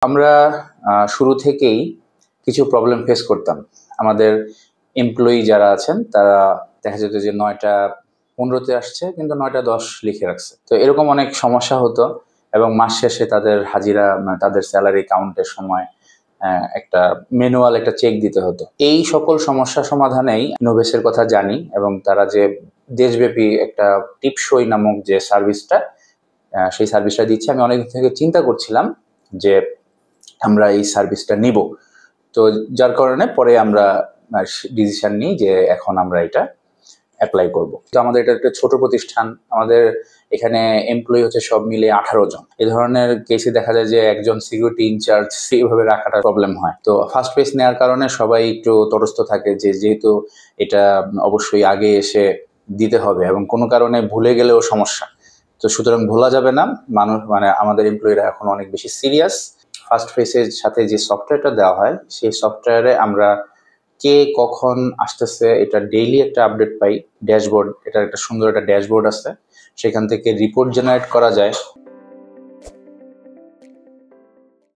আমরা শুরু থেকেই কিছু প্রবলেম ফেস করতাম। আমাদের এমপ্লয়ি যারা আছেন তারা দেখা যেত যে ৯টা ১৫-তে আসছে কিন্তু ৯টা ১০ লিখে রাখছে। তো এরকম অনেক সমস্যা হতো এবং মাস শেষে তাদের হাজিরা তাদের স্যালারি কাউন্টের সময় একটা ম্যানুয়াল একটা চেক দিতে হতো। এই সকল সমস্যা সমাধানেই ইনোভেসের কথা জানি এবং তারা যে দেশব্যাপী একটা টিপসই নামক যে সার্ভিসটা সেই সার্ভিসটা দিচ্ছে। আমি অনেকদিন থেকে চিন্তা করছিলাম যে আমরা এই সার্ভিসটা নিব। তো যার কারণে পরে আমরা ডিসিশন নিই যে এখন আমরা এটা অ্যাপ্লাই করব। তো আমাদের এটা একটা ছোট প্রতিষ্ঠান, আমাদের এখানে এমপ্লয়ি হচ্ছে সব মিলে 18 জন। এই ধরনের কেসে দেখা যায় যে একজন সিকিউরিটি ইনচার্জ সেইভাবে রাখাটা প্রবলেম হয়। তো ফার্স্ট ফেজ নেওয়ার কারণে সবাই একটু তটস্থ থাকে যে যেহেতু এটা অবশ্যই আগে এসে দিতে হবে এবং কোনো কারণে ভুলে গেলেও সমস্যা। তো সুতরাং ভোলা যাবে না। মানুষ আমাদের এমপ্লয়িরা এখন অনেক বেশি সিরিয়াস। ফার্স্ট ফেজের সাথে যে সফটওয়্যারটা দেওয়া হয় সেই সফটওয়্যারে আমরা কে কখন আসতেছে এটা ডেইলি একটা আপডেট পাই। ড্যাশবোর্ড, এটার একটা সুন্দর একটা ড্যাশবোর্ড আছে, সেখান থেকে রিপোর্ট জেনারেট করা যায়।